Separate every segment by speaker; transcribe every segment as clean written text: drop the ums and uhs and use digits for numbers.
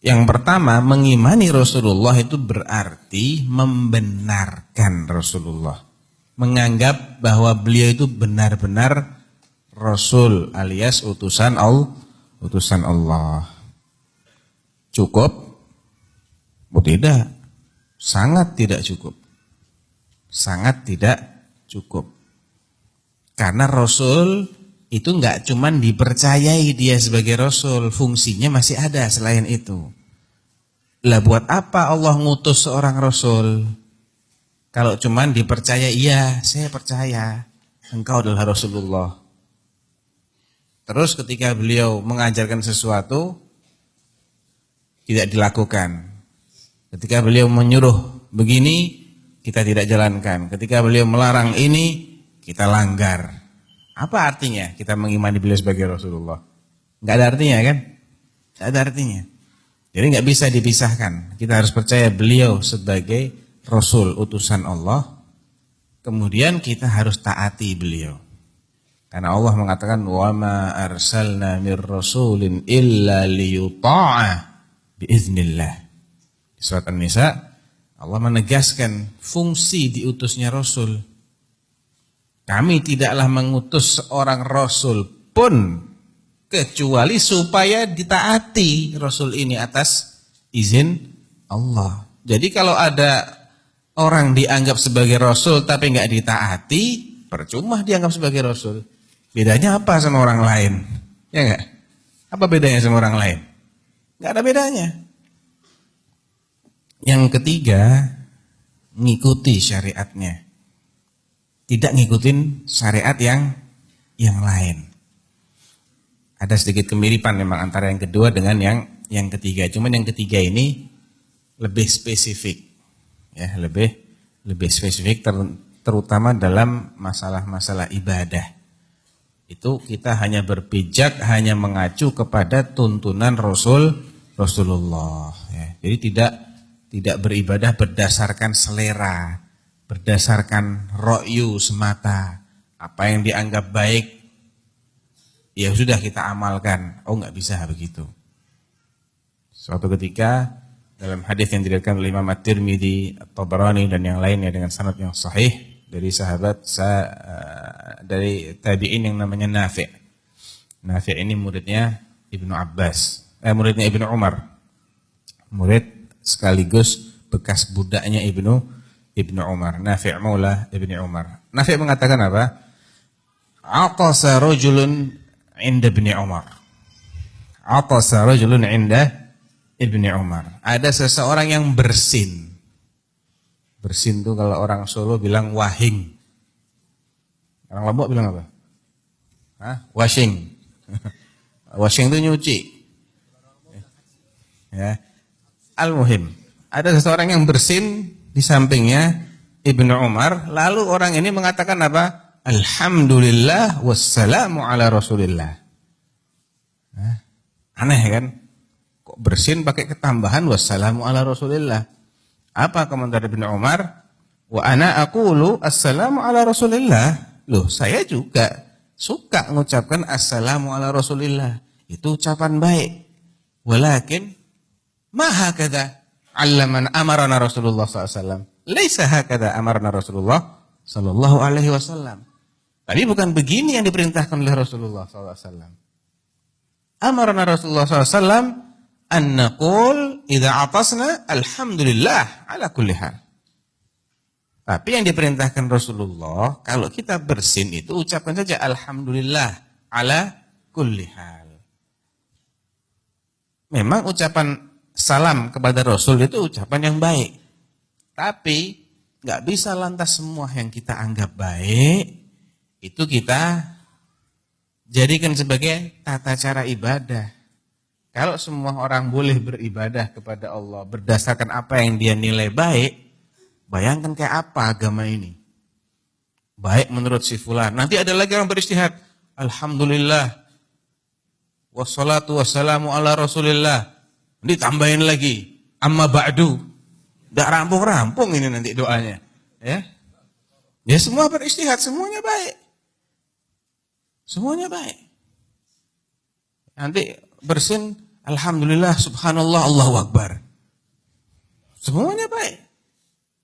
Speaker 1: Yang pertama, mengimani Rasulullah itu berarti membenarkan Rasulullah. Menganggap bahwa beliau itu benar-benar Rasul alias utusan Allah. Cukup? Oh tidak. Sangat tidak cukup. Sangat tidak cukup. Karena Rasul itu enggak cuman dipercayai dia sebagai Rasul, fungsinya masih ada selain itu. Lah buat apa Allah ngutus seorang Rasul? Kalau cuman dipercaya, iya saya percaya engkau adalah Rasulullah. Terus ketika beliau mengajarkan sesuatu tidak dilakukan. Ketika beliau menyuruh begini kita tidak jalankan. Ketika beliau melarang ini kita langgar. Apa artinya kita mengimani beliau sebagai Rasulullah? Enggak ada artinya kan? Enggak ada artinya. Jadi enggak bisa dipisahkan. Kita harus percaya beliau sebagai Rasul utusan Allah. Kemudian kita harus taati beliau. Karena Allah mengatakan wa ma arsalna mir rasulin illa liyuta'a biiznillah. Di surat An-Nisa Allah menegaskan fungsi diutusnya Rasul. Kami tidaklah mengutus seorang Rasul pun kecuali supaya ditaati Rasul ini atas izin Allah. Jadi kalau ada orang dianggap sebagai Rasul tapi enggak ditaati, percuma dianggap sebagai Rasul. Bedanya apa sama orang lain? Ya enggak? Apa bedanya sama orang lain? Enggak ada bedanya. Yang ketiga, ngikuti syariatnya. Tidak ngikutin syariat yang lain. Ada sedikit kemiripan memang antara yang kedua dengan yang ketiga. Cuman yang ketiga ini lebih spesifik. Ya, lebih spesifik terutama dalam masalah-masalah ibadah. Itu kita hanya berpijak, hanya mengacu kepada tuntunan Rasulullah. Ya. Jadi tidak beribadah berdasarkan selera, berdasarkan ro'yu semata. Apa yang dianggap baik, ya sudah kita amalkan. Oh enggak bisa begitu. Suatu ketika dalam hadis yang diriwayatkan oleh Imam At-Tirmidzi, At-Tabarani dan yang lainnya dengan sanad yang sahih dari sahabat dari tabi'in yang namanya Nafi'. Nafi' ini muridnya Ibnu Abbas, muridnya Ibnu Umar. Murid sekaligus bekas budaknya Ibnu Umar, Nafi' maula Ibnu Umar. Nafi' mengatakan apa? Atasa rajulun 'inda Ibnu Umar. Atasa rajulun 'inda Ibnu Umar. Ada seseorang yang bersin. Bersin itu kalau orang Solo bilang wahing. Orang Lombok bilang apa? Washing. Washing itu nyuci. Ya. Al-muhim. Ada seseorang yang bersin di sampingnya Ibnu Umar. Lalu orang ini mengatakan apa? Alhamdulillah wassalamu ala rasulillah. Aneh kan? Kok bersin pakai ketambahan wassalamu ala rasulillah? Apa komentar Ibnu Umar? Wa ana aqulu assalamu ala rasulillah. Loh, saya juga suka mengucapkan assalamu ala rasulillah. Itu ucapan baik. Walakin ma hakadha allaman amarana Rasulullah SAW. Laisa hakadha amarana Rasulullah sallallahu alaihi wasallam. Tapi bukan begini yang diperintahkan oleh Rasulullah SAW. Amarana Rasulullah SAW an naqul idza atasna alhamdulillah ala kulli hal. Tapi yang diperintahkan Rasulullah, kalau kita bersin itu ucapkan saja alhamdulillah ala kulli hal. Memang ucapan salam kepada Rasul itu ucapan yang baik. Tapi enggak bisa lantas semua yang kita anggap baik itu kita jadikan sebagai tata cara ibadah. Kalau semua orang boleh beribadah kepada Allah berdasarkan apa yang dia nilai baik, bayangkan kayak apa agama ini. Baik menurut si fulan. Nanti ada lagi orang beristihad. Alhamdulillah. Wassalatu wassalamu ala rasulillah. Nanti tambahin lagi. Amma ba'du. Nggak rampung-rampung ini nanti doanya. Ya, ya semua beristihad. Semuanya baik. Semuanya baik. Nanti bersin alhamdulillah, subhanallah, Allahu akbar. Semuanya baik.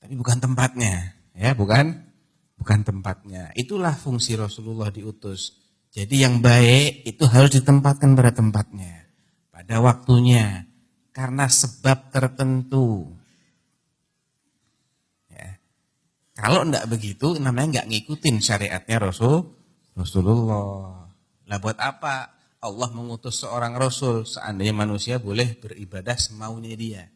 Speaker 1: Tapi bukan tempatnya, ya, bukan tempatnya. Itulah fungsi Rasulullah diutus. Jadi yang baik itu harus ditempatkan pada tempatnya, pada waktunya, karena sebab tertentu. Ya. Kalau enggak begitu, namanya enggak ngikutin syariatnya Rasulullah. Lah buat apa Allah mengutus seorang Rasul? Seandainya manusia boleh beribadah semaunya dia.